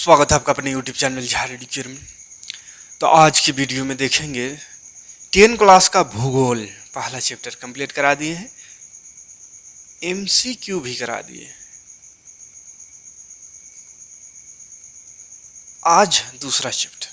स्वागत है आपका अपने YouTube चैनल झार एडुकेयर में। तो आज की वीडियो में देखेंगे 10 क्लास का भूगोल पहला चैप्टर कंप्लीट करा दिए हैं, MCQ भी करा दिए। आज दूसरा चैप्टर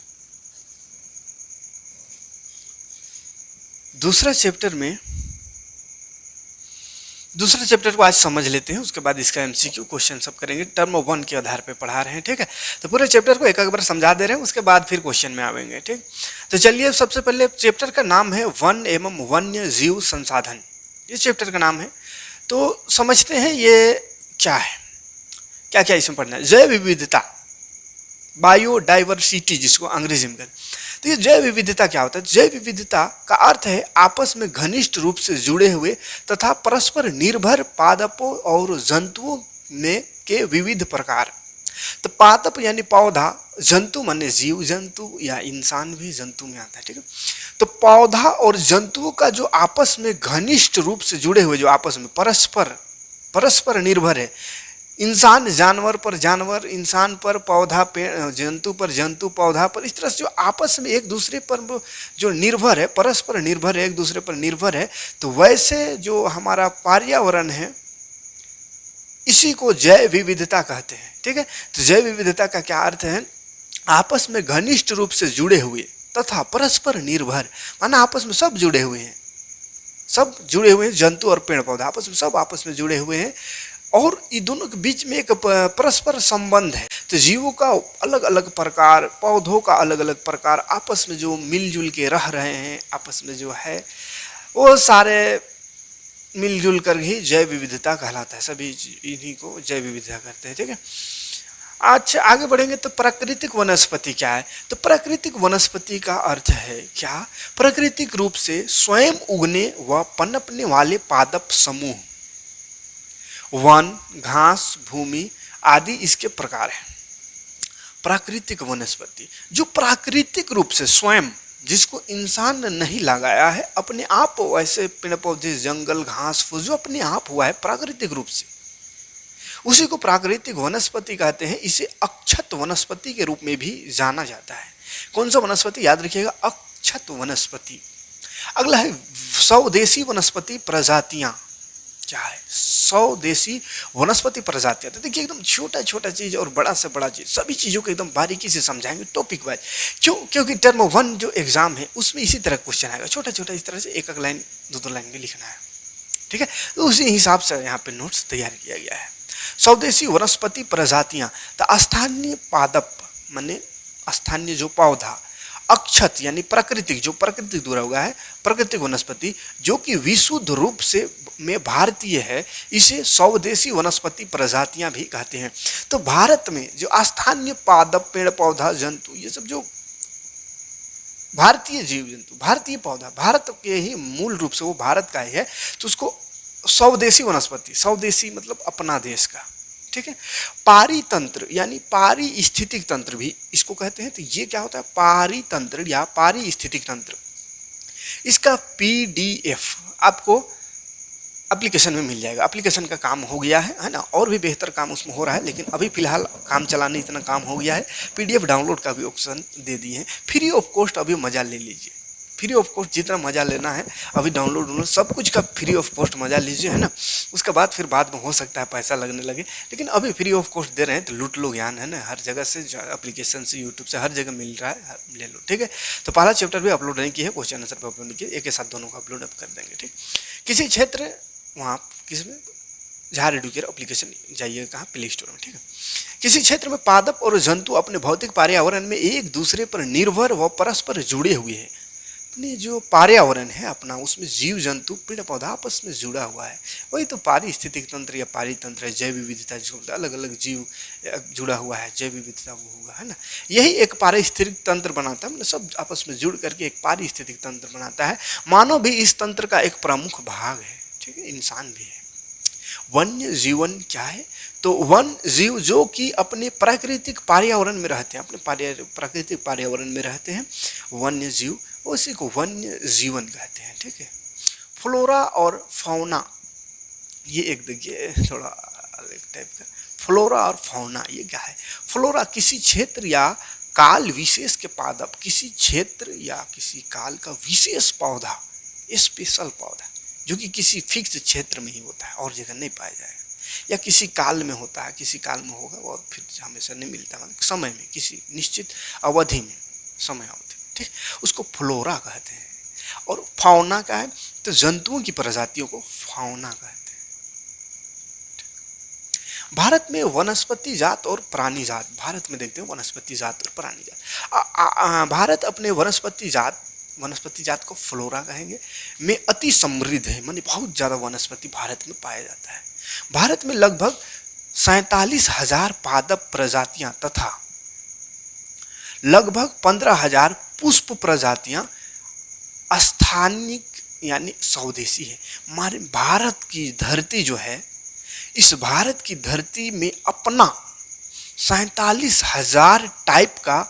को आज समझ लेते हैं, उसके बाद इसका MCQ क्वेश्चन सब करेंगे। टर्म 1 के आधार पे पढ़ा रहे हैं, ठीक है। तो पूरे चैप्टर को एक बार समझा दे रहे हैं, उसके बाद फिर क्वेश्चन में आएंगे, ठीक। तो चलिए, सबसे पहले चैप्टर का नाम है वन एवं वन्य जीव संसाधन, ये चैप्टर का नाम है। तो समझते हैं ये क्या है, क्या क्या इसमें पढ़ना है। जैव विविधता, बायोडाइवर्सिटी जिसको अंग्रेजी में कहते हैं। तो ये जैव विविधता क्या होता है? जैव विविधता का अर्थ है आपस में घनिष्ठ रूप से जुड़े हुए तथा परस्पर निर्भर पादपों और जंतुओं में के विविध प्रकार। तो पादप यानी पौधा, जंतु माने जीव जंतु या इंसान भी जंतु में आता है, ठीक है। तो पौधा और जंतुओं का जो आपस में घनिष्ठ रूप से जुड़े हुए, जो आपस में परस्पर निर्भर है। इंसान जानवर पर जानवर, इंसान पर पौधा, पेड़, जंतु पर जंतु, पौधा पर, इस तरह से जो आपस में एक दूसरे पर जो निर्भर है, परस्पर निर्भर है, एक दूसरे पर निर्भर है। तो वैसे जो हमारा पर्यावरण है, इसी को जैव विविधता कहते हैं, ठीक है। तो जैव विविधता का क्या अर्थ है? आपस में घनिष्ठ रूप से जुड़े हुए तथा परस्पर निर्भर, माना आपस में सब जुड़े हुए हैं, जंतु और पेड़ पौधा आपस में सब आपस में जुड़े हुए हैं, और इन दोनों के बीच में एक परस्पर संबंध है। तो जीवों का अलग अलग प्रकार, पौधों का अलग अलग प्रकार, आपस में जो मिलजुल के रह रहे हैं, आपस में जो है वो सारे मिलजुल कर ही जैव विविधता कहलाता है। सभी इन्हीं को जैव विविधता करते हैं, ठीक है। अच्छा, आगे बढ़ेंगे तो प्राकृतिक वनस्पति क्या है? तो प्राकृतिक वनस्पति का अर्थ है क्या? प्राकृतिक रूप से स्वयं उगने व पनपने वाले पादप समूह, वन, घास, भूमि आदि इसके प्रकार हैं। प्राकृतिक वनस्पति जो प्राकृतिक रूप से स्वयं, जिसको इंसान ने नहीं लगाया है, अपने आप वैसे पेड़ पौधे, जंगल, घास फूस जो अपने आप हुआ है प्राकृतिक रूप से, उसी को प्राकृतिक वनस्पति कहते हैं। इसे अक्षत वनस्पति के रूप में भी जाना जाता है। कौन सा वनस्पति? याद रखिएगा, अक्षत वनस्पति। अगला है स्वदेशी वनस्पति प्रजातियां। क्या है? स्वदेशी वनस्पति प्रजातियां। तो देखिए, एकदम छोटा छोटा चीज और बड़ा से बड़ा चीज, सभी चीजों को एकदम बारीकी से समझाएंगे टॉपिक वाइज। क्योंकि टर्म 1 जो एग्जाम है उसमें इसी तरह क्वेश्चन आएगा, छोटा छोटा इस तरह से, एक लाइन दो लाइन में लिखना है, ठीक है। तो उसी हिसाब से यहाँ पे नोट्स तैयार किया गया है। स्वदेशी वनस्पति प्रजातियां, तो स्थानीय पादप माने स्थानीय जो पौधा, अक्षत यानी प्राकृतिक, जो प्राकृतिक दूरा हुआ है, प्राकृतिक वनस्पति जो कि विशुद्ध रूप से में भारतीय है, इसे स्वदेशी वनस्पति प्रजातियां भी कहते हैं। तो भारत में जो स्थानीय पादप, पेड़ पौधा, जंतु, ये सब जो भारतीय जीव जंतु, भारतीय पौधा, भारत के ही मूल रूप से वो भारत का ही है, तो उसको स्वदेशी वनस्पति, स्वदेशी मतलब अपना देश का, ठीक है। पारितंत्र यानी पारिस्थितिक तंत्र भी इसको कहते हैं। तो ये क्या होता है? पारितंत्र या पारिस्थितिक तंत्र। इसका PDF आपको एप्लीकेशन में मिल जाएगा। एप्लीकेशन का काम हो गया है ना, और भी बेहतर काम उसमें हो रहा है, लेकिन अभी फिलहाल काम चलाने इतना काम हो गया है। PDF डाउनलोड का भी ऑप्शन दे दिए हैं, फ्री ऑफ कॉस्ट। अभी मजा ले लीजिए, फ्री ऑफ कॉस्ट जितना मजा लेना है अभी डाउनलोड सब कुछ का फ्री ऑफ कॉस्ट मजा लीजिए, है ना। उसके बाद फिर बाद में हो सकता है पैसा लगने लगे, लेकिन अभी फ्री ऑफ कॉस्ट दे रहे हैं, तो लूट लो ज्ञान, है ना। हर जगह से, एप्लीकेशन से, यूट्यूब से, हर जगह मिल रहा है, ले लो, ठीक है। तो पहला चैप्टर भी अपलोड नहीं किया है, क्वेश्चन आंसर पर अपलोड नहीं किया, एक साथ दोनों को अपलोड अप कर देंगे, ठीक। किसी क्षेत्र, वहाँ किसमें, झार एडुकेयर एप्लीकेशन जाइए, कहाँ, प्ले स्टोर में, ठीक है। किसी क्षेत्र में पादप और जंतु अपने भौतिक पर्यावरण में एक दूसरे पर निर्भर व परस्पर जुड़े हुए हैं। अपने जो पर्यावरण है अपना, उसमें जीव जंतु, पेड़ पौधा आपस में जुड़ा हुआ है, वही तो पारिस्थितिक तंत्र या पारितंत्र है। जैव विविधता जो अलग अलग जीव जुड़ा हुआ है, जैव विविधता वो होगा, है ना। यही एक पारिस्थितिक तंत्र बनाता है, मतलब सब आपस में जुड़ करके एक पारिस्थितिक तंत्र बनाता है। मानव भी इस तंत्र का एक प्रमुख भाग है, ठीक है, इंसान भी है। वन्य जीवन क्या है? तो वन जीव जो कि अपने प्राकृतिक पर्यावरण में रहते हैं, अपने प्राकृतिक पर्यावरण में रहते हैं, वन्य जीव, उसी को वन्य जीवन कहते हैं, ठीक है। फ्लोरा और फौना, ये एक देखिए थोड़ा अलग टाइप का। फ्लोरा और फौना ये क्या है? फ्लोरा किसी क्षेत्र या काल विशेष के पादप, किसी क्षेत्र या किसी काल का विशेष पौधा, स्पेशल पौधा जो कि किसी फिक्स क्षेत्र में ही होता है और जगह नहीं पाया जाएगा, या किसी काल में होता है, किसी काल में होगा और फिर हमेशा नहीं मिलता, मतलब समय में किसी निश्चित अवधि में, समय अवधि, ठीक, उसको फ्लोरा कहते हैं। और फाउना का है तो जंतुओं की प्रजातियों को फाउना कहते हैं। भारत में वनस्पति जात और प्राणी जात, भारत में देखते हैं वनस्पति जात और प्राणी जात। भारत अपने वनस्पति जात को फ्लोरा कहेंगे में अति समृद्ध है, माने बहुत ज्यादा वनस्पति भारत में पाया जाता है। भारत में लगभग 47,000 पादप प्रजातियां तथा लगभग 15,000 पुष्प प्रजातियां स्थानिक यानी स्वदेशी है। हमारे भारत की धरती जो है, इस भारत की धरती में अपना 47,000 टाइप का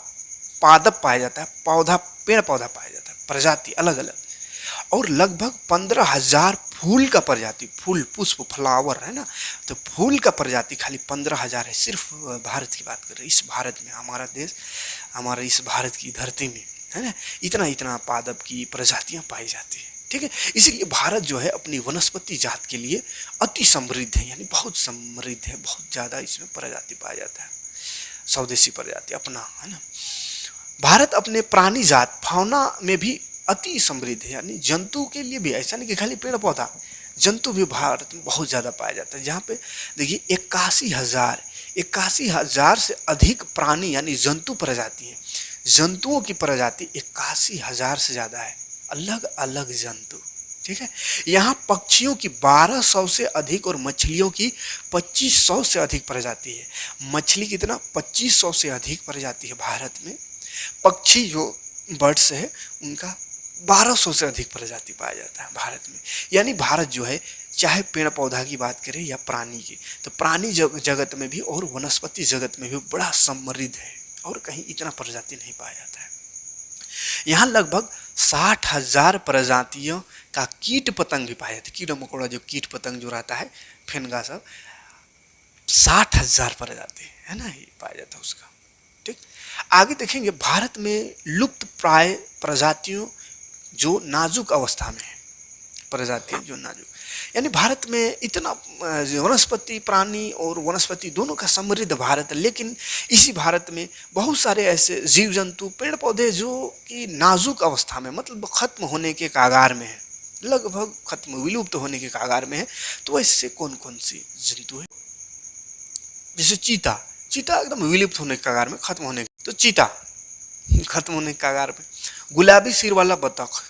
पादप पाया जाता है, पौधा, पेड़ पौधा पाया जाता है, प्रजाति अलग अलग, और लगभग 15,000 फूल का प्रजाति, फूल पुष्प फ्लावर है ना, तो फूल का प्रजाति खाली 15,000 है। सिर्फ भारत की बात कर रहे हैं, इस भारत में, हमारा देश, हमारे इस भारत की धरती में है ना, इतना इतना पादप की प्रजातियां पाई जाती है, ठीक है। इसीलिए भारत जो है अपनी वनस्पति जात के लिए अति समृद्ध है, यानी बहुत समृद्ध है, बहुत ज़्यादा इसमें प्रजाति पाया जाता है, स्वदेशी प्रजाति अपना, है ना। भारत अपने प्राणी जात फाउना में भी अति समृद्ध है, यानी जंतु के लिए भी, ऐसा नहीं कि खाली पेड़ पौधा, जंतु भी भारत में बहुत ज़्यादा पाया जाता है। जहाँ पे देखिए 81,000 से अधिक प्राणी यानी जंतु प्रजाति है, जंतुओं की प्रजाति 81,000 से ज़्यादा है, अलग अलग जंतु, ठीक है। यहाँ पक्षियों की 1200 से अधिक और मछलियों की 2500 से अधिक प्रजाति है। मछली कितना? 2500 से अधिक प्रजाति है भारत में। पक्षी जो बर्ड्स है उनका 1200 से अधिक प्रजाति पाया जाता है भारत में। यानी भारत जो है, चाहे पेड़ पौधा की बात करें या प्राणी की, तो प्राणी जगत में भी और वनस्पति जगत में भी बड़ा समृद्ध है, और कहीं इतना प्रजाति नहीं पाया जाता है। यहाँ लगभग 60,000 प्रजातियों का कीट पतंग भी पाया जाता है, कीड़ा मकोड़ा जो कीट पतंग जो रहता है, फेनगा सब, 60,000 प्रजाति है ना, ये पाया जाता है उसका, ठीक। आगे देखेंगे भारत में लुप्त प्राय प्रजातियों जो नाजुक अवस्था में है, प्रजातियां जो नाजुक, यानी भारत में इतना वनस्पति प्राणी और वनस्पति दोनों का समृद्ध भारत है, लेकिन इसी भारत में बहुत सारे ऐसे जीव जंतु पेड़ पौधे जो कि नाजुक अवस्था में, मतलब खत्म होने के कागार में है, लगभग खत्म विलुप्त होने के कागार में है। तो ऐसे कौन कौन सी जंतु है? जैसे चीता, चीता एकदम विलुप्त होने के कागार में, खत्म होने, तो चीता खत्म होने के कागार पे। गुलाबी सिर वाला बतख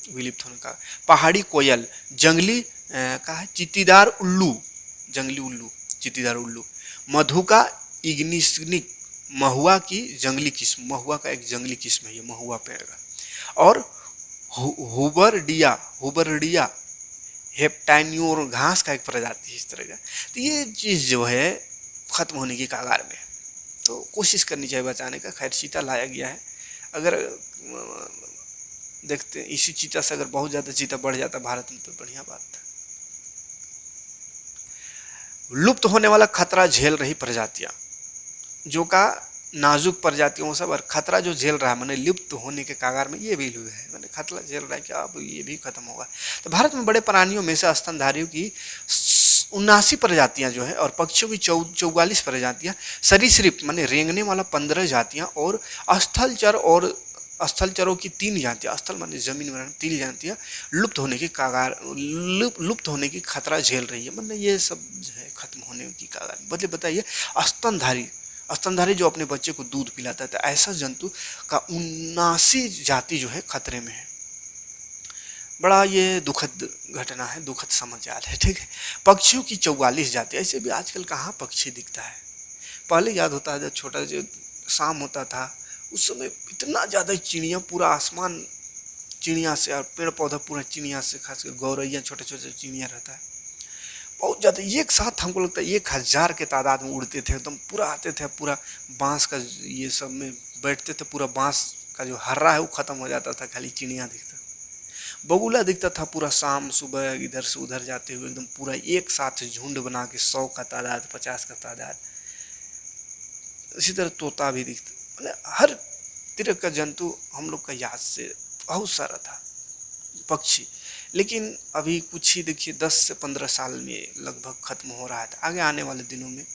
विलुप्त होने का, पहाड़ी कोयल, जंगली का है चित्तीदार उल्लू, जंगली उल्लू, चित्तीदार उल्लू, मधुका इग्निस्निक, महुआ की जंगली किस्म, महुआ का एक जंगली किस्म है ये, महुआ पेड़ का, और हुबरडिया हेप्टाइन्योर, घास का एक प्रजाति है इस तरह का। तो ये चीज़ जो है खत्म होने की कागार में, तो कोशिश करनी चाहिए बचाने का। खैर चीता लाया गया है, अगर देखते हैं इसी चीता से अगर बहुत ज़्यादा चीता बढ़ जाता भारत में तो बढ़िया बात था। लुप्त होने वाला खतरा झेल रही प्रजातियां, जो का नाजुक प्रजातियों सब, और खतरा जो झेल रहा है मैंने लुप्त होने के कागार में, ये भी है, मैंने खतरा झेल रहा है कि अब ये भी खत्म होगा। तो भारत में बड़े प्राणियों में से स्तनधारियों की 79 प्रजातियां जो है, और पक्षियों की 44 प्रजातियां, सरीसृप माने रेंगने वाला 15 जातियां, और स्थलचरों की 3 जातियां, स्थल माने जमीन में 3 जातियां लुप्त होने की कागार, लुप्त होने की खतरा झेल रही है, मतलब ये सब जो है खत्म होने की कागार। बदले बताइए स्तनधारी जो अपने बच्चे को दूध पिलाता था, ऐसा जंतु का 79 जाति जो है खतरे में है। बड़ा ये दुखद घटना है, दुखद समाचार है, ठीक है। पक्षियों की 44 जाति, ऐसे भी आजकल कहाँ पक्षी दिखता है। पहले याद होता है जब छोटा जो शाम होता था उस समय इतना ज़्यादा चिड़िया, पूरा आसमान चिड़िया से, और पेड़ पौधा पूरा चिड़िया से, खासकर गौरैया छोटे छोटे चिड़िया रहता है बहुत ज़्यादा, एक साथ हमको लगता है 1000 के तादाद में उड़ते थे, एकदम पूरा आते थे, पूरा बांस का ये सब में बैठते थे, पूरा बांस का जो हर्रा है वो ख़त्म हो जाता था, खाली चिड़िया दिखता। बगुला दिखता था पूरा शाम सुबह इधर से उधर जाते हुए, एकदम पूरा एक साथ झुंड बना के, 100 का तादाद, 50 का तादाद। इसी तरह तोता भी दिखता, मतलब हर तरह का जंतु हम लोग का याद से बहुत सारा था, पक्षी। लेकिन अभी कुछ ही देखिए 10 से 15 साल में लगभग खत्म हो रहा था, आगे आने वाले दिनों में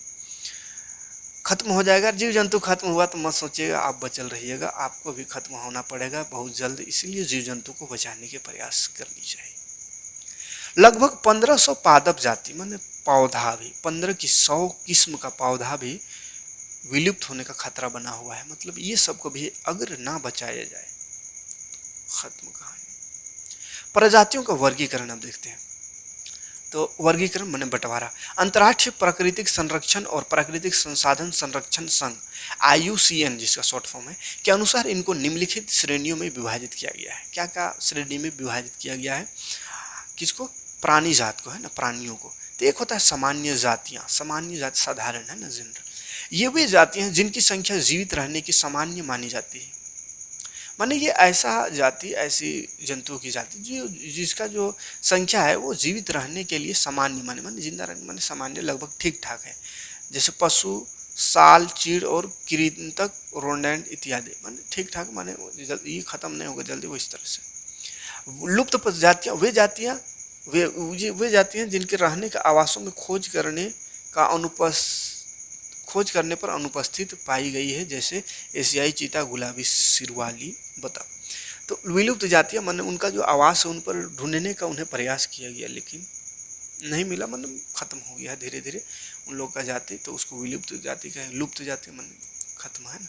खत्म हो जाएगा। जीव जंतु खत्म हुआ तो मत सोचिएगा आप बचल रहिएगा, आपको भी खत्म होना पड़ेगा बहुत जल्द। इसलिए जीव जंतु को बचाने के प्रयास करनी चाहिए। लगभग 1500 पादप जाति माने पौधा भी, 15 की 100 किस्म का पौधा भी विलुप्त होने का खतरा बना हुआ है। मतलब ये सब को भी अगर ना बचाया जाए खत्म कहानी। प्रजातियों का वर्गीकरण अब देखते हैं। तो वर्गीकरण माने बंटवारा। अंतर्राष्ट्रीय प्राकृतिक संरक्षण और प्राकृतिक संसाधन संरक्षण संघ IUCN जिसका शॉर्ट फॉर्म है के अनुसार इनको निम्नलिखित श्रेणियों में विभाजित किया गया है। क्या क्या श्रेणी में विभाजित किया गया है? किसको? प्राणी जात को, है ना, प्राणियों को। तो एक होता है सामान्य जातियां, सामान्य जाति साधारण है ना, जनरल। ये वे जातियां हैं जिनकी संख्या जीवित रहने की सामान्य मानी जाती है। माने ये ऐसा जाति, ऐसी जंतुओं की जाति जो जिसका जो संख्या है वो जीवित रहने के लिए सामान्य माने, माने जिंदा रहने माने सामान्य लगभग ठीक ठाक है। जैसे पशु, साल, चीड़ और कृंतक, रोडेंट इत्यादि, माने ठीक ठाक, माने ये खत्म नहीं होगा जल्दी, वो इस तरह से। लुप्त प्रजातियां वे जातियां वे जातियां जिनके रहने के आवासों में खोज करने पर अनुपस्थित पाई गई है, जैसे एशियाई चीता, गुलाबी सिरवाली, बतख। तो विलुप्त जातियां माने उनका जो आवास है उन पर ढूंढने का उन्हें प्रयास किया गया लेकिन नहीं मिला, मतलब खत्म हो गया धीरे धीरे उन लोग का जाति। तो उसको विलुप्त जाति कहें, लुप्त जाति माने खत्म, है ना।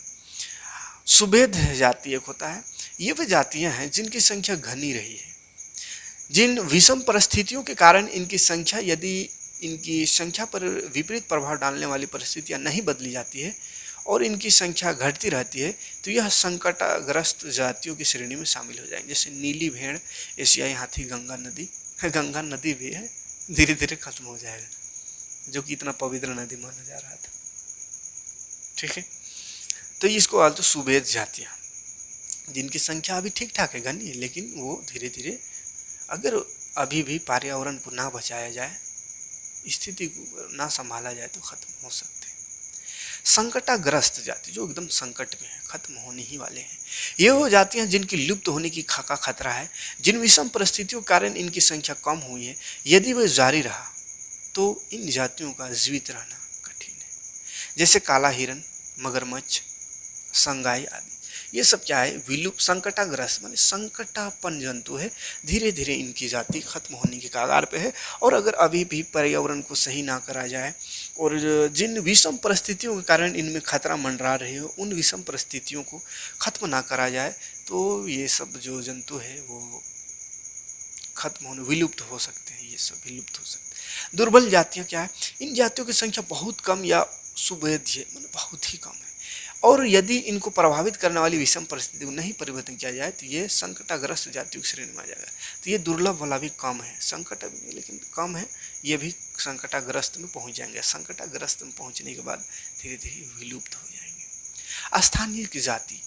सुभेद जाति एक होता है। ये वे जातियां हैं जिनकी संख्या घनी रही है, जिन विषम परिस्थितियों के कारण इनकी संख्या पर विपरीत प्रभाव डालने वाली परिस्थितियां नहीं बदली जाती है और इनकी संख्या घटती रहती है, तो यह संकटग्रस्त जातियों की श्रेणी में शामिल हो जाएंगे। जैसे नीली भेड़, एशियाई हाथी, गंगा नदी भी है, धीरे धीरे खत्म हो जाएगा, जो कि इतना पवित्र नदी माना जा रहा था। ठीक है, तो इसको तो सुभेद जातियां, जिनकी संख्या अभी ठीक ठाक है, घनी है, लेकिन वो धीरे धीरे अगर अभी भी पर्यावरण को ना बचाया जाए, स्थिति को ना संभाला जाए तो खत्म हो सकते हैं। संकटग्रस्त जाति जो एकदम संकट में है, खत्म होने ही वाले हैं, ये वो जातियां जिनकी लुप्त होने की खतरा है, जिन विषम परिस्थितियों के कारण इनकी संख्या कम हुई है। यदि वह जारी रहा तो इन जातियों का जीवित रहना कठिन है। जैसे काला हिरन, मगरमच्छ, संगाई आदि, ये सब क्या है? विलुप्त, संकटाग्रस्त माने संकटापन जंतु है, धीरे धीरे इनकी जाति खत्म होने के कगार पे है। और अगर अभी भी पर्यावरण को सही ना करा जाए और जिन विषम परिस्थितियों के कारण इनमें खतरा मंडरा रहे हो, उन विषम परिस्थितियों को खत्म ना करा जाए तो ये सब जो जंतु है वो खत्म होने, विलुप्त हो सकते हैं, ये सब विलुप्त हो सकते हैं। दुर्बल जातियाँ क्या है? इन जातियों की संख्या बहुत कम या सुभेद्य मतलब बहुत ही कम है, और यदि इनको प्रभावित करने वाली विषम परिस्थिति को नहीं परिवर्तन किया जाए तो ये संकटग्रस्त जातियों की श्रेणी में आ जाएगा। तो ये दुर्लभ वाला भी कम है, संकट अभी नहीं लेकिन कम है, ये भी संकटाग्रस्त में पहुंच जाएंगे। संकटाग्रस्त में पहुंचने के बाद धीरे धीरे विलुप्त हो जाएंगे। स्थानीय की जाति,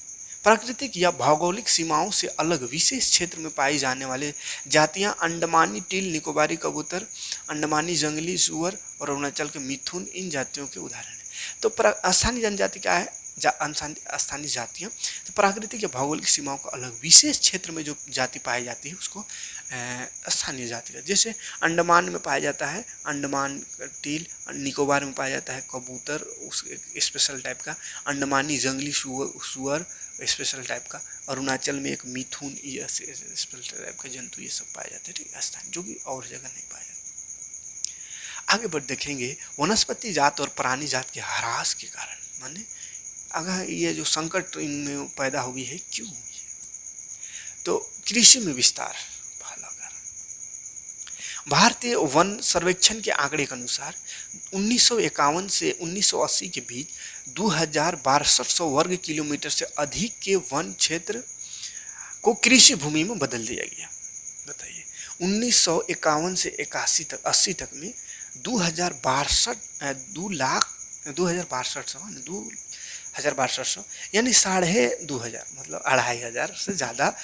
प्राकृतिक या भौगोलिक सीमाओं से अलग विशेष क्षेत्र में पाई जाने वाले जातियां अंडमानी टील, निकोबारी कबूतर, अंडमानी जंगली सूअर और अरुणाचल के मिथुन इन जातियों के उदाहरण हैं। तो स्थानीय जनजाति क्या है? स्थानीय जातियाँ तो प्राकृतिक या भौगोलिक सीमाओं को अलग विशेष क्षेत्र में जो जाति पाई जाती है उसको स्थानीय जाति का। जैसे अंडमान में पाया जाता है अंडमान टील, निकोबार में पाया जाता है कबूतर उस स्पेशल टाइप का, अंडमानी जंगली सूअर स्पेशल टाइप का, अरुणाचल में एक मिथुन ये स्पेशल टाइप का जंतु, ये सब पाए जाते हैं। ठीक है, स्थानीय जो कि और जगह नहीं पाया जाता। आगे बढ़ देखेंगे वनस्पति जात और प्राणी जात के ह्रास के कारण, माने अगर ये जो संकट इनमें पैदा हुई है क्यों हुई है? तो कृषि में विस्तार। भारतीय वन सर्वेक्षण के आंकड़े के अनुसार 1951 से 1980 के बीच 2200 वर्ग किलोमीटर से अधिक के वन क्षेत्र को कृषि भूमि में बदल दिया गया। बताइए, 1951 से 80 तक में 2200 यानी 2500 मतलब 2500 से ज़्यादा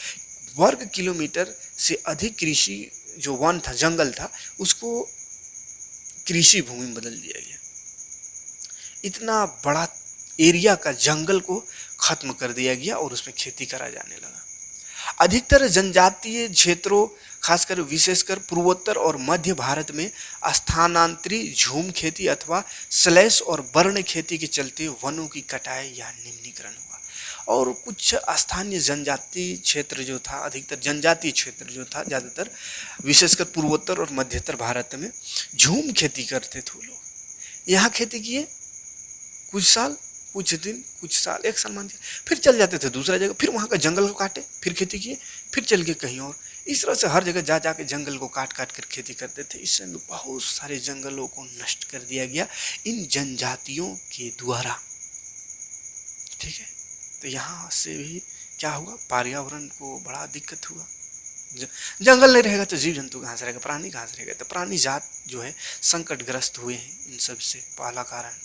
वर्ग किलोमीटर से अधिक कृषि जो वन था, जंगल था, उसको कृषि भूमि में बदल दिया गया। इतना बड़ा एरिया का जंगल को खत्म कर दिया गया और उसमें खेती करा जाने लगा। अधिकतर जनजातीय क्षेत्रों, खासकर विशेषकर पूर्वोत्तर और मध्य भारत में स्थानांतरी झूम खेती अथवा स्लैश और बर्न खेती के चलते वनों की कटाई या निम्नीकरण हुआ। और कुछ स्थानीय जनजातीय क्षेत्र जो था, अधिकतर जनजातीय क्षेत्र जो था, ज़्यादातर विशेषकर पूर्वोत्तर और मध्यत्तर भारत में झूम खेती करते थे लोग। यहाँ खेती किए कुछ साल, कुछ दिन, कुछ साल, एक साल मान लिया, फिर चल जाते थे दूसरा जगह, फिर वहाँ का जंगल को काटे, फिर खेती किए, फिर चल के कहीं और। इस तरह से हर जगह जा जा के जंगल को काट काट कर खेती करते थे। इससे बहुत सारे जंगलों को नष्ट कर दिया गया इन जनजातियों के द्वारा। ठीक है, तो यहाँ से भी क्या हुआ, पर्यावरण को बड़ा दिक्कत हुआ। जंगल नहीं रहेगा तो जीव जंतु कहाँ से रहेगा, प्राणी कहाँ से रहेगा। तो प्राणी जात जो है संकटग्रस्त हुए हैं इन सब से। पहला कारण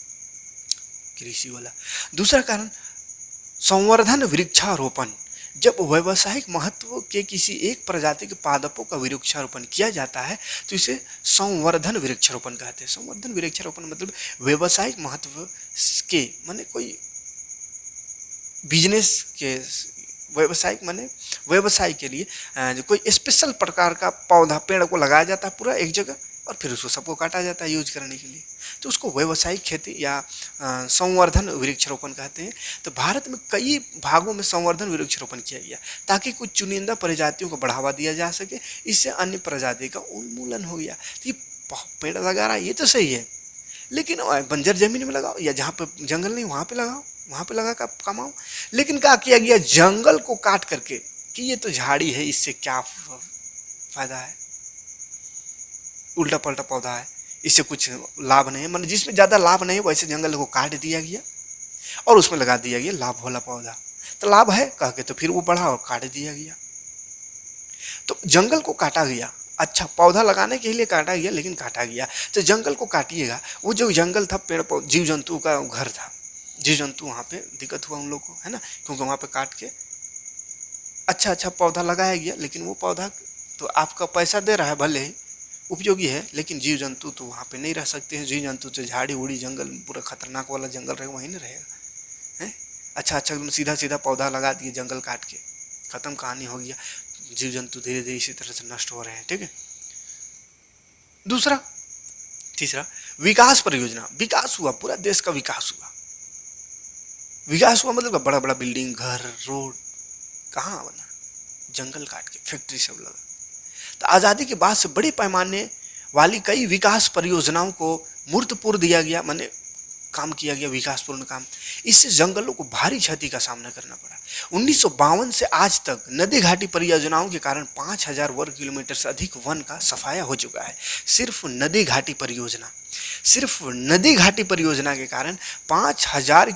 कृषि वाला। दूसरा कारण संवर्धन वृक्षारोपण। जब व्यावसायिक महत्व के किसी एक प्रजाति के पादपों का वृक्षारोपण किया जाता है तो इसे संवर्धन वृक्षारोपण कहते हैं। संवर्धन वृक्षारोपण मतलब व्यावसायिक महत्व के, माने कोई बिजनेस के, व्यावसायिक माने व्यवसाय के लिए जो कोई स्पेशल प्रकार का पौधा, पेड़ को लगाया जाता है पूरा एक जगह और फिर उसको सबको काटा जाता है यूज करने के लिए, तो उसको व्यावसायिक खेती या संवर्धन वृक्षारोपण कहते हैं। तो भारत में कई भागों में संवर्धन वृक्षारोपण किया गया ताकि कुछ चुनिंदा प्रजातियों को बढ़ावा दिया जा सके, इससे अन्य प्रजाति का उन्मूलन हो गया। तो ये पेड़ लगा रहा है ये तो सही है, लेकिन बंजर जमीन में लगाओ या जहाँ पे जंगल नहीं वहाँ पे लगाओ, वहाँ पे लगा कर कमाओ। लेकिन क्या किया गया, जंगल को काट करके कि ये तो झाड़ी है, इससे क्या फायदा है, उल्टा पलटा पौधा है, इससे कुछ लाभ नहीं है। मतलब जिसमें ज़्यादा लाभ नहीं है वैसे जंगल को काट दिया गया और उसमें लगा दिया गया लाभ वाला पौधा। तो लाभ है कह के तो फिर वो बढ़ा और काट दिया गया। तो जंगल को काटा गया, अच्छा पौधा लगाने के लिए काटा गया लेकिन काटा गया। तो जंगल को काटिएगा, वो जो जंगल था पेड़ पौधे जीव जंतु का घर था, जीव जंतु वहाँ पे दिक्कत हुआ उन लोग को, है ना, क्योंकि वहाँ पे काट के अच्छा पौधा लगाया गया, लेकिन वो पौधा तो आपका पैसा दे रहा है, भले ही उपयोगी है, लेकिन जीव जंतु तो वहाँ पे नहीं रह सकते हैं। जीव जंतु तो झाड़ी उड़ी जंगल पूरा खतरनाक वाला जंगल रहेगा, वहीं नहीं रहेगा है। अच्छा सीधा सीधा पौधा लगा दिए, जंगल काट के खत्म, कहानी हो गया। जीव जंतु धीरे धीरे इसी तरह से नष्ट हो रहे हैं। ठीक है, तीसरा विकास परियोजना। विकास हुआ, पूरा देश का विकास हुआ। विकास हुआ मतलब बड़ा बड़ा बिल्डिंग, घर, रोड कहाँ बना, जंगल काट के फैक्ट्री सब लगा। तो आज़ादी के बाद से बड़े पैमाने वाली कई विकास परियोजनाओं को मूर्तपूर्ण दिया गया, माने काम किया गया, विकासपूर्ण काम। इससे जंगलों को भारी क्षति का सामना करना पड़ा। 1952 से आज तक नदी घाटी परियोजनाओं के कारण 5000 वर्ग किलोमीटर से अधिक वन का सफाया हो चुका है। सिर्फ नदी घाटी परियोजना के कारण 5000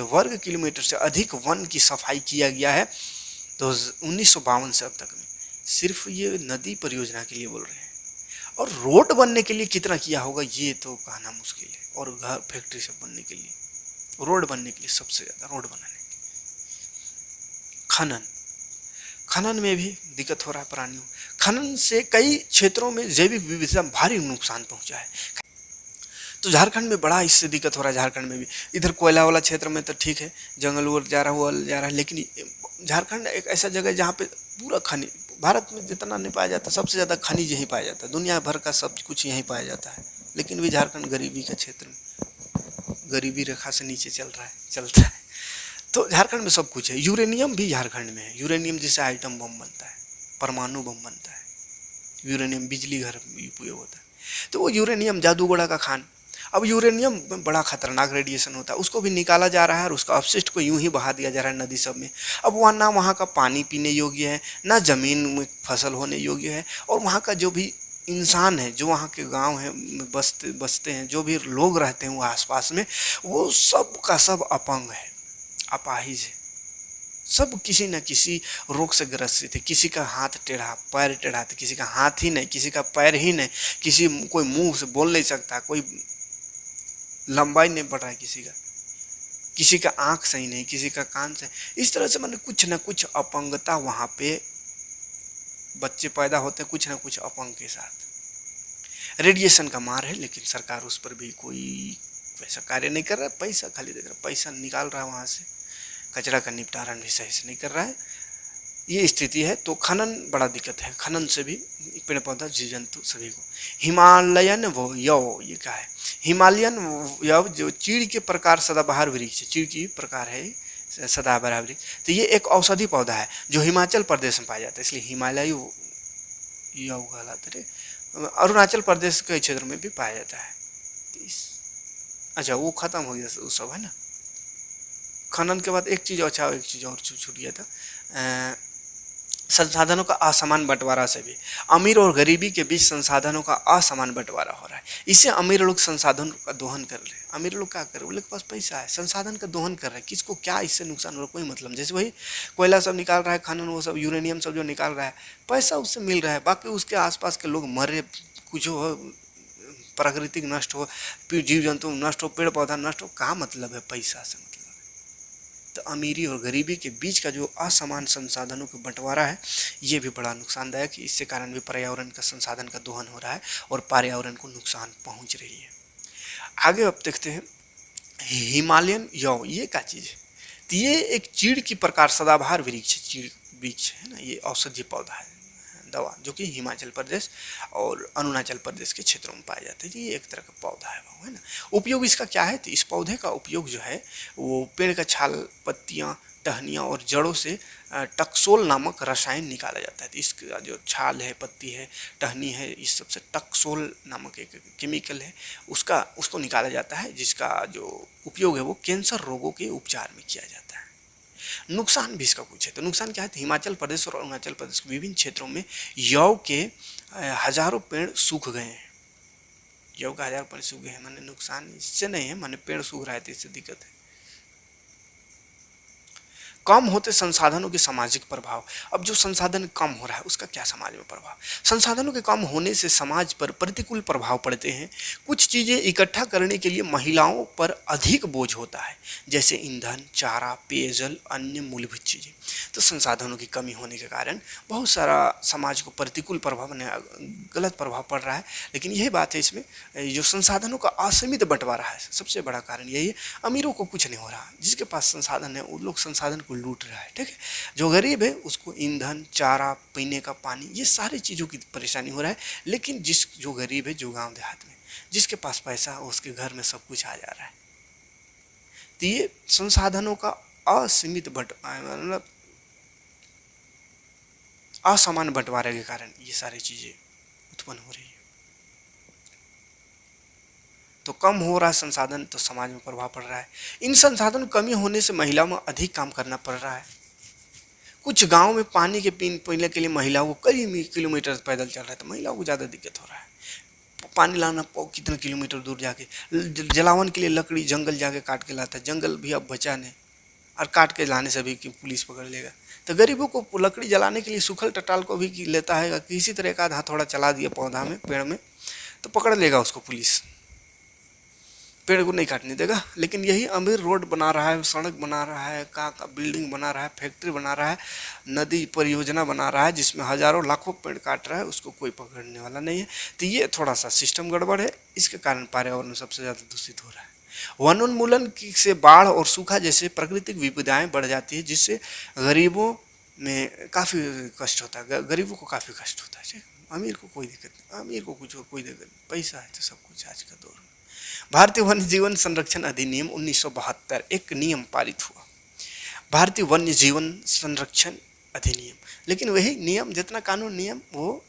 वर्ग किलोमीटर से अधिक वन की सफाई किया गया है। तो 1952 से अब तक में सिर्फ ये नदी परियोजना के लिए बोल रहे हैं। और रोड बनने के लिए कितना किया होगा ये तो कहना मुश्किल है। और घर, फैक्ट्री सब बनने के लिए, रोड बनने के लिए सबसे ज़्यादा रोड बनाने के लिए। खनन में भी दिक्कत हो रहा है प्राणियों। खनन से कई क्षेत्रों में जैविक विविधता भारी नुकसान पहुंचा है। तो झारखंड में बड़ा इससे दिक्कत हो रहा है। झारखंड में भी इधर कोयला वाला क्षेत्र में तो ठीक है, जंगल वो जा रहा है, लेकिन झारखंड एक ऐसा जगह है जहाँ पे पूरा खनिज, भारत में जितना नहीं पाया जाता, सबसे ज़्यादा खनिज यहीं पाया जाता है, दुनिया भर का सब कुछ यहीं पाया जाता है। लेकिन भी झारखंड गरीबी का क्षेत्र में, गरीबी रेखा से नीचे चलता है। तो झारखंड में सब कुछ है। यूरेनियम भी झारखंड में है। यूरेनियम जिससे आइटम बम बनता है, परमाणु बम बनता है। यूरेनियम बिजली घर में उपयोग होता है। तो वो यूरेनियम जादूगोड़ा का खान। अब यूरेनियम बड़ा खतरनाक रेडिएशन होता है, उसको भी निकाला जा रहा है और उसका अपशिष्ट को यूं ही बहा दिया जा रहा है नदी सब में। अब वहाँ ना वहाँ का पानी पीने योग्य है, ना ज़मीन में फसल होने योग्य है। और वहाँ का जो भी इंसान है, जो वहाँ के गांव हैं बसते हैं, जो भी लोग रहते हैं वो आसपास में, वो सब का सब अपंग है, अपाहिज है। सब किसी न किसी रोग से ग्रसित है। किसी का हाथ टेढ़ा, पैर टेढ़ा, तो किसी का हाथ ही नहीं, किसी का पैर ही नहीं, कोई मुंह से बोल नहीं सकता, कोई लंबाई नहीं बढ़ रहा है, किसी का आँख सही नहीं, किसी का कान सही। इस तरह से मैंने कुछ न कुछ अपंगता वहाँ पे बच्चे पैदा होते हैं कुछ ना कुछ अपंग के साथ। रेडिएशन का मार है, लेकिन सरकार उस पर भी कोई वैसा कार्य नहीं कर रहा है। पैसा खाली देख रहा है, पैसा निकाल रहा है वहाँ से, कचरा का निपटारण भी सही से नहीं कर रहा है। ये स्थिति है। तो खनन बड़ा दिक्कत है, खनन से भी पेड़ पौधा जीव जंतु सभी को। हिमालयन वो यव, ये क्या है? हिमालयन यव जो चीड़ के प्रकार सदाबहार वृक्ष, चीड़ की प्रकार है सदाबहार वृक्ष। तो ये एक औषधि पौधा है जो हिमाचल प्रदेश में पाया जाता है, इसलिए हिमालय यव कहलाता है। अरुणाचल प्रदेश के क्षेत्र में भी पाया जाता है। अच्छा वो खत्म हो गया वो सब, है ना। खनन के बाद एक चीज़ अच्छा, एक चीज़ और छूट गया था, संसाधनों का असमान बंटवारा से भी अमीर और गरीबी के बीच संसाधनों का असमान बंटवारा हो रहा है। इससे अमीर लोग संसाधन का दोहन कर रहे हैं। अमीर लोग क्या कर रहे हैं? उनके पास पैसा है, संसाधन का दोहन कर रहे हैं। किसको क्या इससे नुकसान हो रहा है? कोई मतलब। जैसे वही कोयला सब निकाल रहा है, खनन वो सब यूरेनियम सब जो निकाल रहा है, पैसा उससे मिल रहा है। बाकी उसके आसपास के लोग मरे, कुछ हो, प्राकृतिक नष्ट हो, जीव जंतु नष्ट हो, पेड़ पौधा नष्ट हो, क्या मतलब है पैसा से? तो अमीरी और गरीबी के बीच का जो असमान संसाधनों का बंटवारा है, ये भी बड़ा नुकसानदायक है। इससे कारण भी पर्यावरण का संसाधन का दोहन हो रहा है और पर्यावरण को नुकसान पहुंच रही है। आगे अब देखते हैं हिमालयन यव, ये क्या चीज़ है? तो ये एक चीड़ की प्रकार सदाबहार वृक्ष, चीड़ वृक्ष है ना, ये औषधीय पौधा है, दवा, जो कि हिमाचल प्रदेश और अरुणाचल प्रदेश के क्षेत्रों में पाया जाता है। ये एक तरह का पौधा है ना। उपयोग इसका क्या है? तो इस पौधे का उपयोग जो है वो पेड़ का छाल, पत्तियाँ, टहनियाँ और जड़ों से टक्सोल नामक रसायन निकाला जाता है। तो इसका जो छाल है, पत्ती है, टहनी है, इस सबसे टक्सोल नामक एक केमिकल है, उसको निकाला जाता है, जिसका जो उपयोग है वो कैंसर रोगों के उपचार में किया जाता है। नुकसान भी इसका कुछ है। तो नुकसान क्या है? तो हिमाचल प्रदेश और अरुणाचल प्रदेश के विभिन्न क्षेत्रों में यव के हजारों पेड़ सूख गए हैं। यव का 1000 पेड़ सूख गए हैं, माने नुकसान इससे नहीं है, माने पेड़ सूख रहा है तो इससे दिक्कत है। कम होते संसाधनों के सामाजिक प्रभाव। अब जो संसाधन कम हो रहा है उसका क्या समाज में प्रभाव? संसाधनों के कम होने से समाज पर प्रतिकूल प्रभाव पड़ते हैं। कुछ चीज़ें इकट्ठा करने के लिए महिलाओं पर अधिक बोझ होता है, जैसे ईंधन, चारा, पेयजल, अन्य मूलभूत चीज़ें। तो संसाधनों की कमी होने के कारण बहुत सारा समाज को प्रतिकूल प्रभाव, गलत प्रभाव पड़ रहा है। लेकिन यही बात है इसमें, जो संसाधनों का असीमित बंटवारा है, सबसे बड़ा कारण यही है। अमीरों को कुछ नहीं हो रहा, जिसके पास संसाधन है वो लोग संसाधन को लूट रहा है, ठीक है। जो गरीब है उसको ईंधन, चारा, पीने का पानी, ये सारी चीज़ों की परेशानी हो रहा है। लेकिन जो गरीब है, जो गांव देहात में जिसके पास पैसा है, उसके घर में सब कुछ आ जा रहा है। तो ये संसाधनों का असीमित मतलब असमान बंटवारे के कारण ये सारी चीज़ें उत्पन्न हो रही है। तो कम हो रहा है संसाधन, तो समाज में प्रभाव पड़ रहा है। इन संसाधन कमी होने से महिलाओं में अधिक काम करना पड़ रहा है। कुछ गांव में पानी के पीने के लिए महिलाओं को कई किलोमीटर पैदल चल रहा है, तो महिलाओं को ज़्यादा दिक्कत हो रहा है। पानी लाना कितना किलोमीटर दूर जाके, जलावन के लिए लकड़ी जंगल जाके काट के लाता है, जंगल भी अब बचा नहीं, और काट के लाने से भी पुलिस पकड़ लेगा। तो गरीबों को लकड़ी जलाने के लिए सूखल टटाल को भी लेता है, किसी तरह का हाथ थोड़ा चला दिया पौधा में, पेड़ में, तो पकड़ लेगा उसको पुलिस, पेड़ को नहीं काटने देगा। लेकिन यही अमीर रोड बना रहा है, सड़क बना रहा है, का बिल्डिंग बना रहा है, फैक्ट्री बना रहा है, नदी परियोजना बना रहा है, जिसमें हजारों लाखों पेड़ काट रहा है, उसको कोई पकड़ने वाला नहीं है। तो ये थोड़ा सा सिस्टम गड़बड़ है, इसके कारण पर्यावरण सबसे ज़्यादा दूषित हो रहा है। वनोन्मूलन से बाढ़ और सूखा जैसे प्राकृतिक विपदाएं बढ़ जाती है, जिससे गरीबों में काफ़ी कष्ट होता है, गरीबों को काफ़ी कष्ट होता है। अमीर को कोई दिक्कत नहीं, अमीर को कोई दिक्कत नहीं, पैसा है तो सब कुछ आज का दौर में। भारतीय वन्य जीवन संरक्षण अधिनियम 1972 एक नियम पारित हुआ, भारतीय वन्य जीवन संरक्षण अधिनियम। लेकिन वही नियम, जितना कानून नियम, वो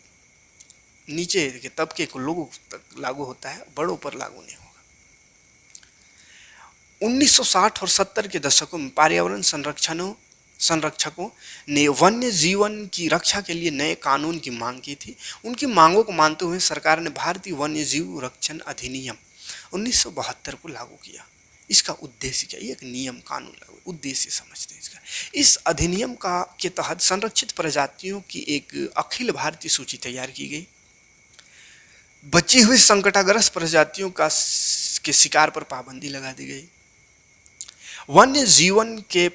नीचे के तबके को लोगों तक लागू होता है, बड़ों पर लागू नहीं होगा। 1960 और 70 के दशकों में पर्यावरण संरक्षकों ने वन्य जीवन की रक्षा के लिए नए कानून की मांग की थी। उनकी मांगों को मानते हुए सरकार ने भारतीय वन्य जीव रक्षण अधिनियम 1972 को लागू किया। इसका उद्देश्य क्या? ये एक नियम कानून लागू, उद्देश्य समझते हैं इसका। इस अधिनियम के तहत संरक्षित प्रजातियों की एक अखिल भारतीय सूची तैयार की गई। बची हुई संकटाग्रस्त प्रजातियों के शिकार पर पाबंदी लगा दी गई। वन्य जीवन के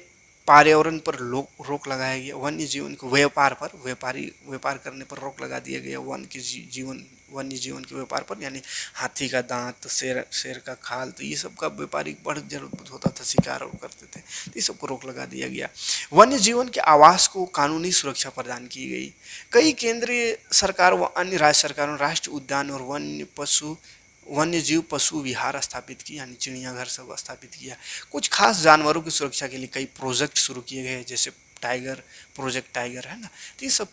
पर्यावरण पर रोक लगाया गया, वन्य जीवन को व्यापार करने पर रोक लगा दिया गया, वन्य जीवन के व्यापार पर, यानी हाथी का दांत, शेर का खाल, तो ये सब का व्यापारिक बढ़ जरूरत होता था, शिकार और करते थे, तो ये सबको रोक लगा दिया गया। वन्य जीवन के आवास को कानूनी सुरक्षा प्रदान की गई। कई केंद्रीय सरकार व अन्य राज्य सरकारों ने राष्ट्रीय उद्यान और वन्य जीव पशु विहार स्थापित की, यानी चिड़ियाघर सब स्थापित किया। कुछ खास जानवरों की सुरक्षा के लिए कई प्रोजेक्ट शुरू किए गए, जैसे प्रोजेक्ट टाइगर है ना, तो ये सब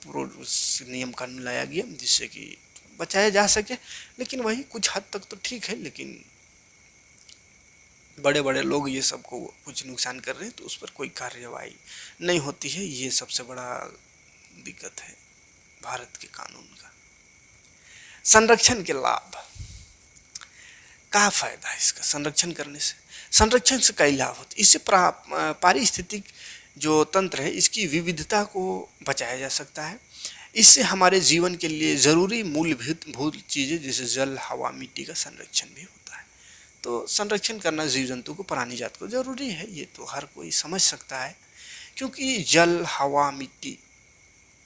नियम कानून लाया गया जिससे कि बचाया जा सके। लेकिन वही कुछ हद तक तो ठीक है, लेकिन बड़े बड़े लोग ये सबको कुछ नुकसान कर रहे हैं तो उस पर कोई कार्रवाई नहीं होती है। ये सबसे बड़ा दिक्कत है भारत के कानून का। संरक्षण के लाभ, क्या फायदा है इसका संरक्षण करने से? संरक्षण से कई लाभ होते हैं। इससे पारिस्थितिक जो तंत्र है इसकी विविधता को बचाया जा सकता है। इससे हमारे जीवन के लिए जरूरी मूलभूत चीजें जैसे जल, हवा, मिट्टी का संरक्षण भी होता है। तो संरक्षण करना जीव जंतु को, प्राणी जात को जरूरी है, ये तो हर कोई समझ सकता है। क्योंकि जल, हवा, मिट्टी,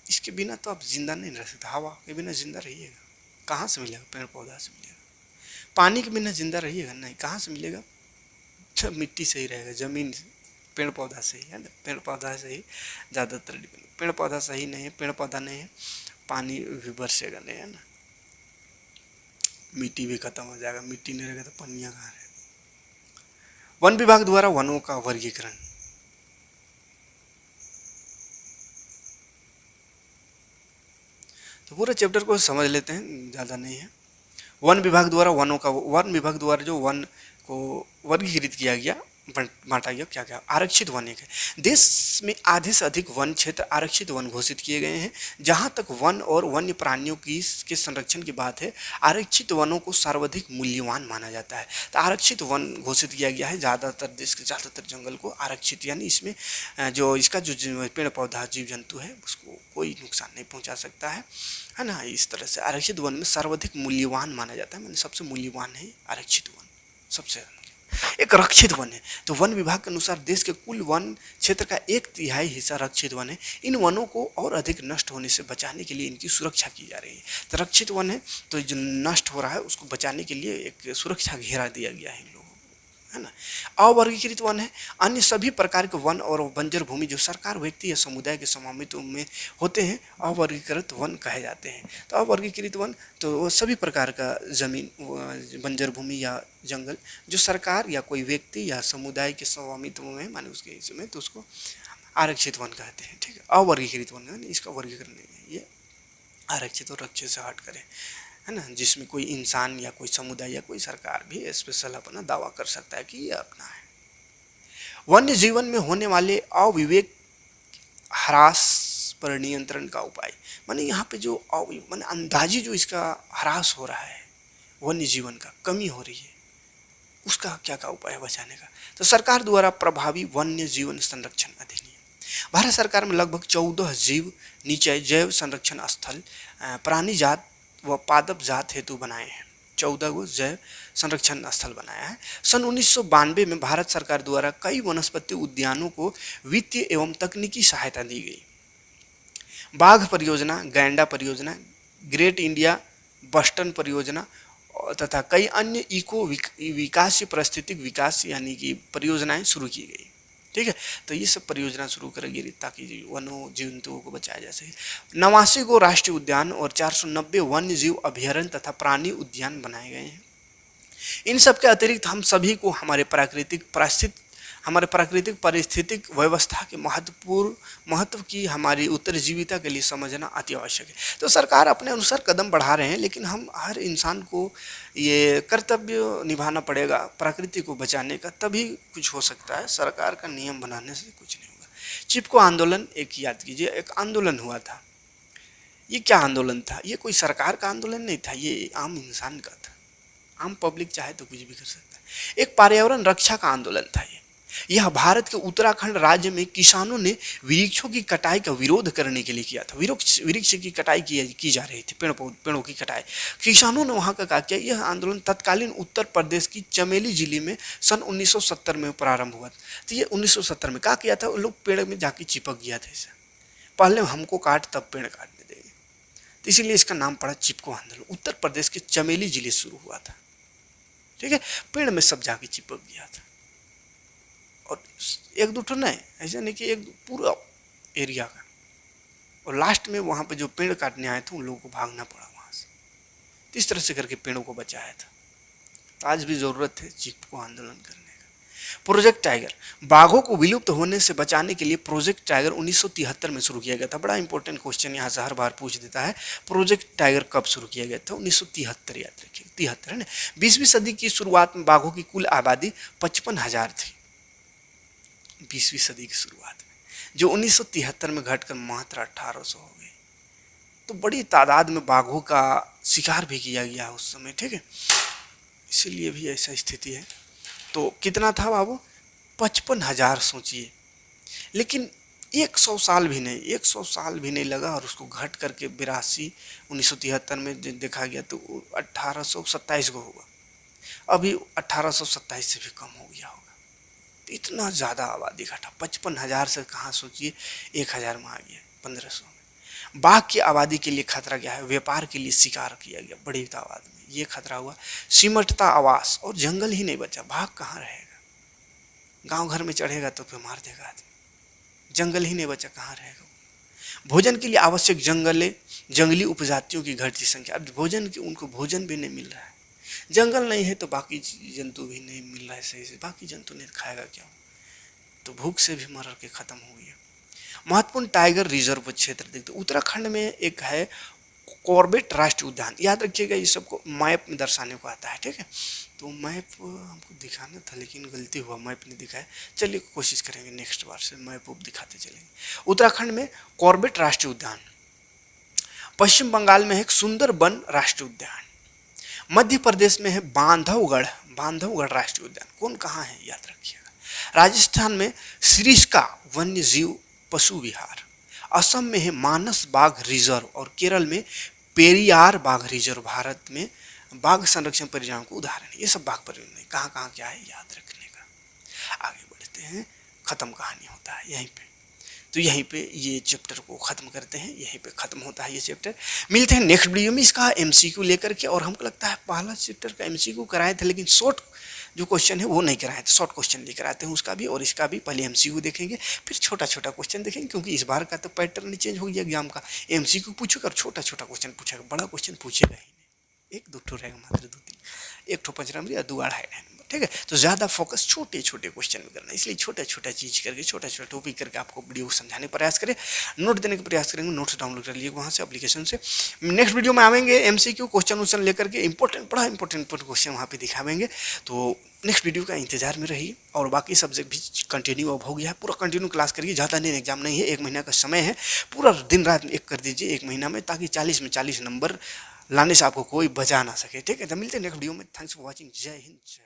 इसके बिना तो आप जिंदा नहीं रह सकते। हवा के बिना जिंदा रहिएगा, कहाँ से मिलेगा? पेड़ पौधा से मिलेगा। पानी के बिना जिंदा रहिएगा नहीं, कहाँ से मिलेगा? मिट्टी से ही रहेगा, जमीन से, पेड़ पौधा से ही है ना, पेड़ पौधा से ही ज़्यादातर डिपेंड। पेड़ पौधा सही नहीं है, पेड़ पौधा नहीं है, पानी भी बरसेगा नहीं, है ना, मिट्टी भी खत्म हो जाएगा। मिट्टी नहीं रहेगा तो पनिया कहाँ रहेगा? वन विभाग द्वारा वनों का वर्गीकरण, तो पूरे चैप्टर को समझ लेते हैं, ज़्यादा नहीं है। वन विभाग द्वारा जो वन को वर्गीकृत किया गया, बांटा गया, क्या क्या आरक्षित वन एक है। देश में आधे से अधिक वन क्षेत्र आरक्षित वन घोषित किए गए हैं। जहां तक वन और वन्य प्राणियों के संरक्षण की बात है, आरक्षित वनों को सर्वाधिक मूल्यवान माना जाता है। तो आरक्षित वन घोषित किया गया है। ज़्यादातर देश के ज़्यादातर जंगल को आरक्षित, यानी इसमें जो इसका जो पेड़ पौधा जीव जंतु है उसको कोई नुकसान नहीं पहुँचा सकता है ना। इस तरह से आरक्षित वन में सर्वाधिक मूल्यवान माना जाता है, मैंने सबसे मूल्यवान है आरक्षित वन, सबसे एक रक्षित वन है। तो वन विभाग के अनुसार देश के कुल वन क्षेत्र का 1/3 हिस्सा रक्षित वन है। इन वनों को और अधिक नष्ट होने से बचाने के लिए इनकी सुरक्षा की जा रही है। तो रक्षित वन है, तो जो नष्ट हो रहा है उसको बचाने के लिए एक सुरक्षा घेरा दिया गया है इन लोगों को, है ना। अवर्गीकृत वन है, अन्य सभी प्रकार के वन और बंजर भूमि जो सरकार, व्यक्ति या समुदाय के स्वामित्व में होते हैं अवर्गीकृत वन कहे जाते हैं। तो अवर्गीकृत वन तो वो सभी प्रकार का जमीन, बंजर भूमि या जंगल जो सरकार या कोई व्यक्ति या समुदाय के स्वामित्व में, माने उसके हिस्से में, तो उसको आरक्षित वन कहते हैं। ठीक है, अवर्गीकृत वन, इसका वर्गीकरण नहीं है, ये आरक्षित और रक्षित से हट करें, है ना, जिसमें कोई इंसान या कोई समुदाय या कोई सरकार भी स्पेशल अपना दावा कर सकता है कि ये अपना है। वन्य जीवन में होने वाले अविवेक ह्रास पर नियंत्रण का उपाय, माने यहाँ पे जो माने अंदाजी जो इसका ह्रास हो रहा है, वन्य जीवन का कमी हो रही है, उसका क्या क्या उपाय है बचाने का? तो सरकार द्वारा प्रभावी वन्य जीवन संरक्षण अधिनियम, भारत सरकार में लगभग 14 जीव निचय जैव संरक्षण स्थल प्राणी जात व पादप जात हेतु बनाए हैं। 14 को जैव संरक्षण स्थल बनाया है। सन 1992 में भारत सरकार द्वारा कई वनस्पति उद्यानों को वित्तीय एवं तकनीकी सहायता दी गई। बाघ परियोजना, गैंडा परियोजना, ग्रेट इंडिया बस्टन परियोजना तथा कई अन्य इको विकास, पारिस्थितिक विकास यानी कि परियोजनाएं शुरू की गई। ठीक है, तो ये सब परियोजना शुरू करेगी ताकि वनों जंतुओं को बचाया जा सके। 89 को राष्ट्रीय उद्यान और 490 वन्य जीव अभ्यारण्य तथा प्राणी उद्यान बनाए गए हैं। इन सब के अतिरिक्त हम सभी को हमारे प्राकृतिक पारिस्थितिक व्यवस्था के महत्व की हमारी उत्तरजीविता के लिए समझना अति आवश्यक है। तो सरकार अपने अनुसार कदम बढ़ा रहे हैं, लेकिन हम हर इंसान को ये कर्तव्य निभाना पड़ेगा प्रकृति को बचाने का, तभी कुछ हो सकता है। सरकार का नियम बनाने से कुछ नहीं होगा। चिपको आंदोलन एक याद कीजिए, एक आंदोलन हुआ था। ये क्या आंदोलन था? ये कोई सरकार का आंदोलन नहीं था, ये आम इंसान का था। आम पब्लिक चाहे तो कुछ भी कर सकता है। एक पर्यावरण रक्षा का आंदोलन था ये। यह भारत के उत्तराखंड राज्य में किसानों ने वृक्षों की कटाई का विरोध करने के लिए किया था। वृक्ष की कटाई की जा रही थी, पेड़ों की कटाई। किसानों ने वहां का क्या किया, यह आंदोलन तत्कालीन उत्तर प्रदेश की चमेली जिले में सन 1970 में प्रारंभ हुआ। तो ये 1970 में क्या किया था, लोग पेड़ में जाके चिपक गया था। ऐसा पहले हमको काट तब पेड़ काटने देंगे, तो इसीलिए इसका नाम पड़ा चिपको आंदोलन। उत्तर प्रदेश के चमेली जिले शुरू हुआ था, ठीक है। पेड़ में सब जाके चिपक गया था, और एक दो ठो नहीं, ऐसा नहीं कि एक पूरा एरिया का। और लास्ट में वहां पे जो पेड़ काटने आए थे उन लोगों को भागना पड़ा वहां से। तो इस तरह से करके पेड़ों को बचाया था। तो आज भी जरूरत है चिपको आंदोलन करने का। प्रोजेक्ट टाइगर, बाघों को विलुप्त होने से बचाने के लिए प्रोजेक्ट टाइगर 1973 में शुरू किया गया था। बड़ा इंपॉर्टेंट क्वेश्चन यहाँ से हर बार पूछ देता है, प्रोजेक्ट टाइगर कब शुरू किया गया था? 1973, याद रखिए 73 है ना। 20वीं सदी की शुरुआत में बाघों की कुल आबादी 55,000 थी, 20वीं सदी की शुरुआत में, जो 1973 में घटकर मात्र 1800 हो गई। तो बड़ी तादाद में बाघों का शिकार भी किया गया उस समय, ठीक है। इसीलिए भी ऐसा स्थिति है। तो कितना था बाबू? 55,000, सोचिए। लेकिन 100 साल भी नहीं, 100 साल भी नहीं लगा और उसको घट करके 1973 में देखा गया तो 1827 को होगा। अभी 1827 से भी कम हो गया होगा। तो इतना ज़्यादा आबादी घटा, 55,000 से कहाँ, सोचिए 1,000 में आ गया, 1500 में। बाघ की आबादी के लिए खतरा क्या है? व्यापार के लिए शिकार किया गया बड़ी तादाद में, ये खतरा हुआ। सिमटता आवास, और जंगल ही नहीं बचा, बाघ कहाँ रहेगा? गांव घर में चढ़ेगा तो फिर मार देगा आदमी। जंगल ही नहीं बचा, कहाँ रहेगा? भोजन के लिए आवश्यक जंगली उपजातियों की घटती संख्या। अब भोजन की, उनको भोजन भी नहीं मिल रहा है। जंगल नहीं है तो बाकी जंतु भी नहीं मिल रहा है सही से, बाकी जंतु नहीं खाएगा क्या? तो भूख से भी मर के खत्म हो गया। महत्वपूर्ण टाइगर रिजर्व क्षेत्र देखते, उत्तराखंड में एक है कॉर्बेट राष्ट्रीय उद्यान। याद रखिएगा, ये सबको मैप में दर्शाने को आता है, ठीक है। तो मैप हमको दिखाना था लेकिन गलती हुआ, मैप नहीं दिखाया। चलिए कोशिश करेंगे नेक्स्ट बार से मैप दिखाते चलेंगे। उत्तराखंड में कॉर्बेट राष्ट्रीय उद्यान, पश्चिम बंगाल में है सुंदरबन राष्ट्रीय उद्यान, मध्य प्रदेश में है बांधवगढ़ राष्ट्रीय उद्यान। कौन कहाँ है याद रखिएगा। राजस्थान में सरिस्का वन्य जीव पशु विहार, असम में है मानस बाघ रिजर्व, और केरल में पेरियार बाघ रिजर्व। भारत में बाघ संरक्षण परियोजनाओं को उदाहरण है। ये सब बाघ परियोजना कहाँ कहाँ क्या है याद रखने का। आगे बढ़ते हैं, खत्म कहानी होता है यहीं पे। तो यहीं पे ये चैप्टर को ख़त्म करते हैं, यहीं पे ख़त्म होता है ये चैप्टर। मिलते हैं नेक्स्ट वीडियो में इसका एमसीक्यू लेकर के। और हमको लगता है पहला चैप्टर का एमसीक्यू कराए थे, लेकिन शॉर्ट जो क्वेश्चन है वो नहीं कराए थे, शॉर्ट क्वेश्चन लेकर आते हैं उसका भी और इसका भी। पहले एमसीक्यू देखेंगे, फिर छोटा छोटा क्वेश्चन देखेंगे, क्योंकि इस बार का तो पैटर्न चेंज हो गया एग्जाम का। एमसीक्यू पूछेगा और छोटा छोटा क्वेश्चन पूछेगा, बड़ा क्वेश्चन पूछेगा ही नहीं। एक दो ठो रहेगा, मात्र 2-3, एक ठो 5 नंबर या 2 2.5 नंबर, ठीक है। तो ज़्यादा फोकस छोटे छोटे क्वेश्चन में करना, इसलिए छोटा छोटा चीज़ करके, छोटा छोटा टॉपिक करके आपको वीडियो को समझाने का प्रयास करें, नोट देने का प्रयास करेंगे। नोट्स डाउनलोड कर लीजिए वहाँ से, एप्लीकेशन से। नेक्स्ट वीडियो में आवेंगे एमसीक्यू क्वेश्चन लेकर के, बड़ा इंपॉर्टेंट क्वेश्चन वहाँ पे दिखावेंगे। तो नेक्स्ट वीडियो का इंतजार में रहिए। और बाकी सब्जेक्ट भी कंटिन्यू अब हो गया है, पूरा कंटिन्यू क्लास करिए। ज़्यादा दिन एग्जाम नहीं है, 1 महीना का समय है, पूरा दिन रात एक कर दीजिए 1 महीना में, ताकि 40 में 40 नंबर लाने से आपको कोई बचा ना सके, ठीक है। तो मिलते हैं नेक्स्ट वीडियो में। Thanks for watching. जय हिंद, जय